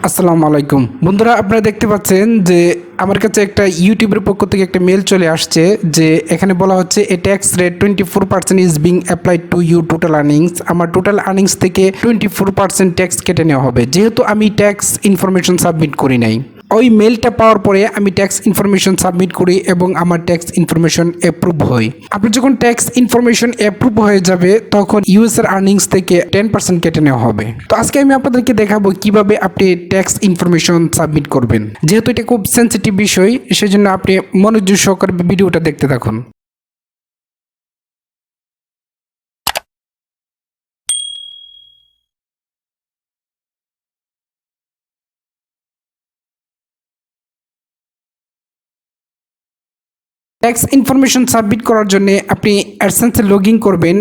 আসসালামু আলাইকুম বন্ধুরা, আপনারা দেখতে পাচ্ছেন যে আমার কাছে একটা ইউটিউবের পক্ষ থেকে একটা মেল চলে আসছে যে এখানে বলা হচ্ছে a tax rate 24% is being applied to you total earnings. আমার টোটাল আর্নিংস থেকে 24% ট্যাক্স কেটে নেওয়া হবে, যেহেতু আমি ট্যাক্স ইনফরমেশন সাবমিট করি নাই। ওই মেলটা পাওয়ার পরে আমি ট্যাক্স ইনফরমেশন সাবমিট করি এবং আমার ট্যাক্স ইনফরমেশন অ্যাপ্রুভ হয়। আপনি যখন ট্যাক্স ইনফরমেশন অ্যাপ্রুভ হয়ে যাবে তখন ইউএস এর আর্নিংস থেকে 10% কেটে নেওয়া হবে। তো আজকে আমি আপনাদেরকে দেখাবো কিভাবে আপনি ট্যাক্স ইনফরমেশন সাবমিট করবেন। যেহেতু এটা খুব সেন্সিটিভ বিষয়, সেজন্য আপনি মনোযোগ সহকারে ভিডিওটা দেখতে থাকুন। ট্যাক্স ইনফরমেশন সাবমিট করার জন্য আপনি অ্যাডসেন্সে লগ ইন করবেন।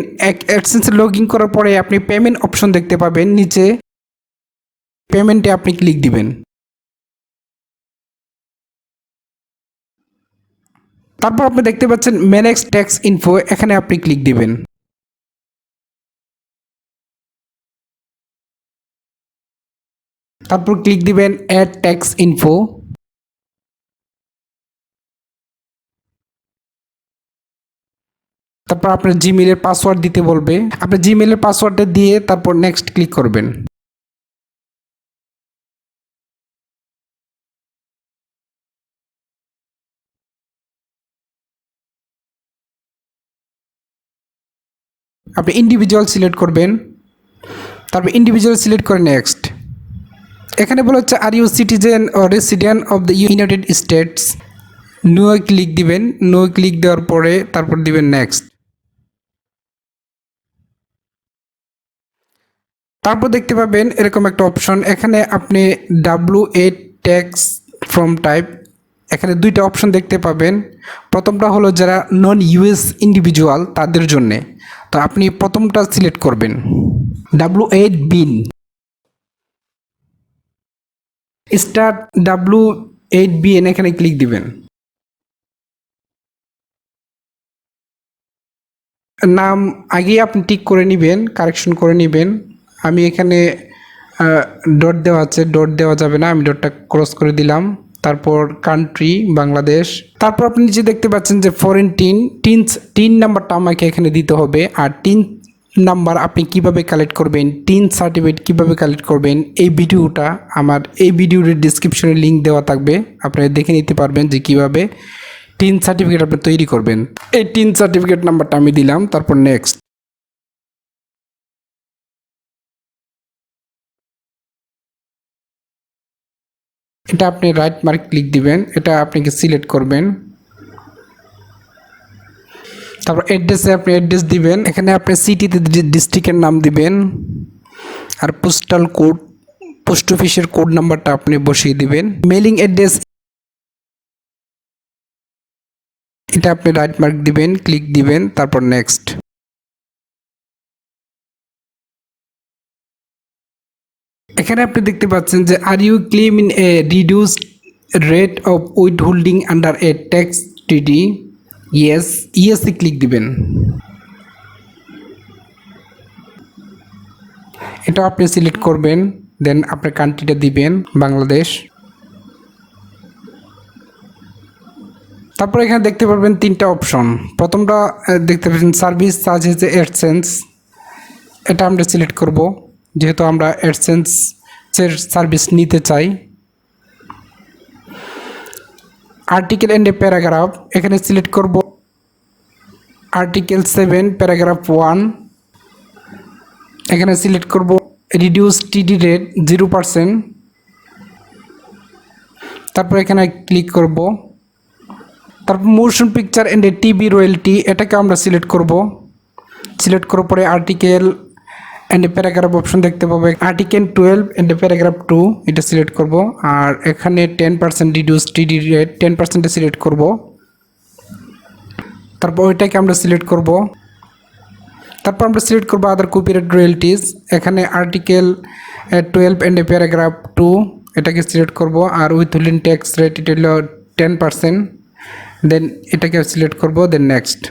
অ্যাডসেন্সে লগ ইন করার পরে আপনি পেমেন্ট অপশন দেখতে পাবেন, নিচে পেমেন্টে আপনি ক্লিক দিবেন। তারপর আপনি দেখতে পাচ্ছেন ম্যানেজ ট্যাক্স ইনফো, এখানে আপনি ক্লিক দিবেন। তারপর ক্লিক দিবেন অ্যাড ট্যাক্স ইনফো। তারপর আপনার জিমেইলের পাসওয়ার্ড দিতে বলবে, আপনি জিমেইলের পাসওয়ার্ডটা দিয়ে তারপর নেক্সট ক্লিক করবেন। আপনি ইন্ডিভিজুয়াল সিলেক্ট করবেন, তারপর ইন্ডিভিজুয়াল সিলেক্ট করে নেক্সট। এখানে বলা হচ্ছে are you citizen O resident of the United states. No click দিবেন, নো ক্লিক দেওয়ার পরে তারপর দিবেন নেক্সট। তারপর দেখতে পাবেন এরকম একটা অপশন, এখানে আপনি W8 ট্যাক্স ফ্রম টাইপ, এখানে দুইটা অপশন দেখতে পাবেন। প্রথমটা হলো যারা নন ইউএস ইন্ডিভিজুয়াল তাদের জন্যে, তো আপনি প্রথমটা সিলেক্ট করবেন W8 বিন। স্টার্ট W8BN, এখানে ক্লিক দিবেন। নাম আগেই আপনি টিক করে নেবেন, কারেকশন করে নেবেন। আমি এখানে ডট দেওয়া আছে, ডট দেওয়া যাবে না, আমি ডটটা ক্রস করে দিলাম। তারপর কান্ট্রি বাংলাদেশ। তারপর আপনি নিচে দেখতে পাচ্ছেন যে ফরেন টিন নাম্বারটা আমাকে এখানে দিতে হবে। আর টিন নাম্বার আপনি কিভাবে কালেক্ট করবেন, টিন সার্টিফিকেট কিভাবে কালেক্ট করবেন, এই ভিডিওটা আমার এই ভিডিওর ডিসক্রিপশনে লিঙ্ক দেওয়া থাকবে, আপনারা দেখে নিতে পারবেন যে কিভাবে টিন সার্টিফিকেট আপনি তৈরি করবেন। এই টিন সার্টিফিকেট নাম্বারটা আমি দিলাম, তারপর নেক্সট। এটা আপনি রাইট মার্ক ক্লিক দিবেন, এটা আপনাকে সিলেক্ট করবেন। তারপর অ্যাড্রেসে আপনি অ্যাড্রেস দিবেন, এখানে আপনি সিটিতে ডিস্ট্রিক্টের নাম দিবেন। আর পোস্টাল কোড, পোস্ট অফিসের কোড নাম্বারটা আপনি বসিয়ে দিবেন। মেলিং অ্যাড্রেস, এটা আপনি রাইট মার্ক দিবেন, ক্লিক দিবেন, তারপর নেক্সট। এখানে আপনি দেখতে পাচ্ছেন যে are you claim in a reduced rate of with holding under a tax treaty. Yes, ইয়েসে ক্লিক দিবেন। এটা আপনি সিলেক্ট করবেন, দেন আপনার কান্ট্রিটা দিবেন বাংলাদেশ। তারপর এখানে দেখতে পারবেন তিনটা অপশন। প্রথমটা দেখতে পাচ্ছেন সার্ভিস চার্জ হচ্ছে অ্যাডসেন্স, এটা আমরা সিলেক্ট করব, যেহেতু আমরা অ্যাডসেন্সের সার্ভিস নিতে চাই। আর্টিকেল এন্ড এ প্যারাগ্রাফ, এখানে সিলেক্ট করব আর্টিকেল 7 প্যারাগ্রাফ 1, এখানে সিলেক্ট করব রিডিউস টিডি রেট 0%। তারপর এখানে ক্লিক করব। তারপর motion picture and a TV royalty, এটাকে আমরা সিলেক্ট করব। সিলেক্ট করার পরে article and a paragraph option দেখতে পাবো, আর্টিকেল 12 এন্ড এ প্যারাগ্রাফ 2, এটা সিলেক্ট করব। আর এখানে 10% রিডিউস টিডি রেট 10% সিলেক্ট করব। তারপর ওইটাকে আমরা সিলেক্ট করব। তারপর আমরা সিলেক্ট করবো আদার কপিরাইট রয়্যালটিস, এখানে আর্টিকেল 12 এন্ড এ প্যারাগ্রাফ 2, এটাকে সিলেক্ট করব। আর উইথ হোল্ডিং ট্যাক্স রেট এটা হলো 10%, দেন এটাকে সিলেক্ট করব, দেন নেক্সট।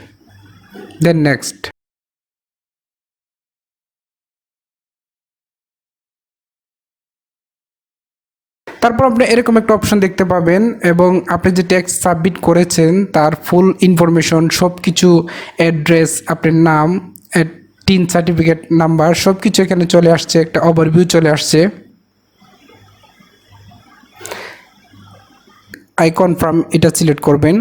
তারপর আপনি এরকম একটা অপশন দেখতে পাবেন এবং আপনি যে ট্যাক্স সাবমিট করেছেন তার ফুল ইনফরমেশন সব কিছু, অ্যাড্রেস, আপনার নাম, টিন সার্টিফিকেট নাম্বার সব কিছু এখানে চলে আসছে, একটা ওভারভিউ চলে আসছে। আই কনফার্ম এটা সিলেক্ট করবেন,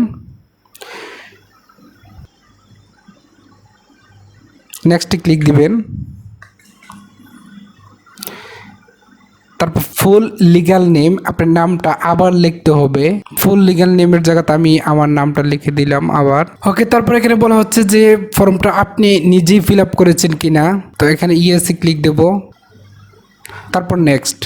নেক্সটে ক্লিক দিবেন। তারপর ফুল লিগ্যাল নেম, আপনার নামটা আবার লিখতে হবে। ফুল লিগ্যাল নেমের জায়গাতে আমি আমার নামটা লিখে দিলাম আবার। ওকে, তারপর এখানে বলা হচ্ছে যে ফর্মটা আপনি নিজেই ফিল আপ করেছেন কিনা, তো এখানে ইয়েসে ক্লিক দেব। তারপর নেক্সট।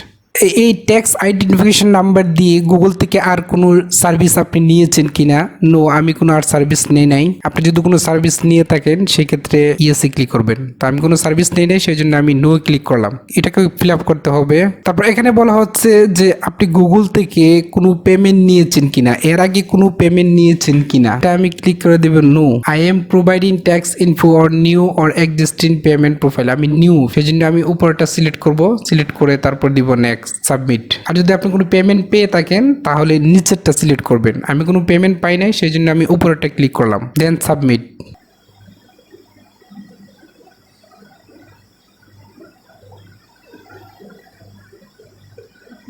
এই ট্যাক্স আইডেন্টিফিকেশন নাম্বার দিয়ে গুগল থেকে আর কোনো সার্ভিস আপনি নিয়েছেন কিনা? নো, আমি কোনো আর সার্ভিস নেই নাই। আপনি যদি কোনো সার্ভিস নিয়ে থাকেন সেক্ষেত্রে ইয়েসে ক্লিক করবেন। তো আমি কোনো সার্ভিস নেই নাই, সেই জন্য আমি নো ক্লিক করলাম। এটাকে ফিল আপ করতে হবে। তারপর এখানে বলা হচ্ছে যে আপনি গুগল থেকে কোনো পেমেন্ট নিয়েছেন কিনা, এর আগে কোনো পেমেন্ট নিয়েছেন কিনা, এটা আমি ক্লিক করে দেব no. I am providing tax info or new or existing payment profile, আমি নিউ, সেই জন্য আমি উপরটা সিলেক্ট করব। সিলেক্ট করে তারপর দিব নেক্সট, সাবমিট। আর যদি আপনি কোনো পেমেন্ট পেয়ে থাকেন তাহলে নিচেরটা সিলেক্ট করবেন। আমি কোনো পেমেন্ট পাই নাই, সেই জন্য আমি উপরেরটা ক্লিক করলাম, দেন সাবমিট।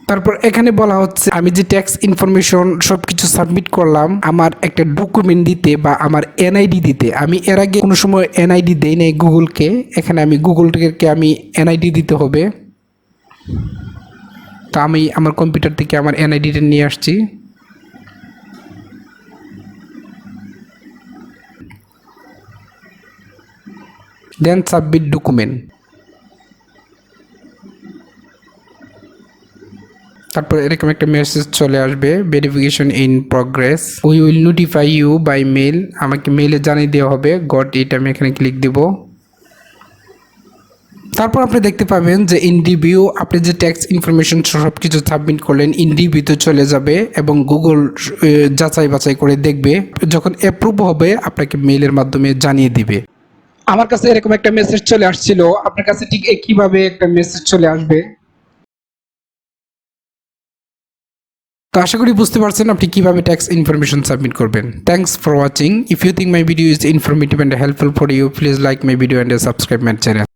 তারপর এখানে বলা হচ্ছে আমি যে ট্যাক্স ইনফরমেশন সবকিছু সাবমিট করলাম, আমার একটা ডকুমেন্ট দিতে বা আমার এনআইডি দিতে। আমি এর আগে কোনো সময় এনআইডি দেই নাই গুগলকে, এখানে আমি গুগলকে আমি এনআইডি দিতে হবে। তো আমি আমার কম্পিউটার থেকে আমার এনআইডিটা নিয়ে আসছি। Then submit document. তারপর এরকম একটা মেসেজ চলে আসবে, verification in progress, we will notify you by mail, আমাকে মেলে জানিয়ে দেওয়া হবে। গট ইট, আমি এখানে ক্লিক দিব। তারপর আপনি দেখতে পাবেন যে ইন রিভিউ, আপনি যে ট্যাক্স ইনফরমেশন সব কিছু সাবমিট করলেন ইন রিভিউতে চলে যাবে এবং গুগল যাচাই বাছাই করে দেখবে, যখন অ্যাপ্রুভ হবে আপনাকে মেইলের মাধ্যমে জানিয়ে দিবে। আমার কাছে এরকম একটা মেসেজ চলে আসছিল, আপনার কাছে ঠিক একইভাবে একটা মেসেজ চলে আসবে। তো আশা করি বুঝতে পারছেন আপনি কিভাবে ট্যাক্স ইনফরমেশন সাবমিট করবেন। Thanks for watching. If you think my video is informative and helpful for you, please like my video and subscribe my channel.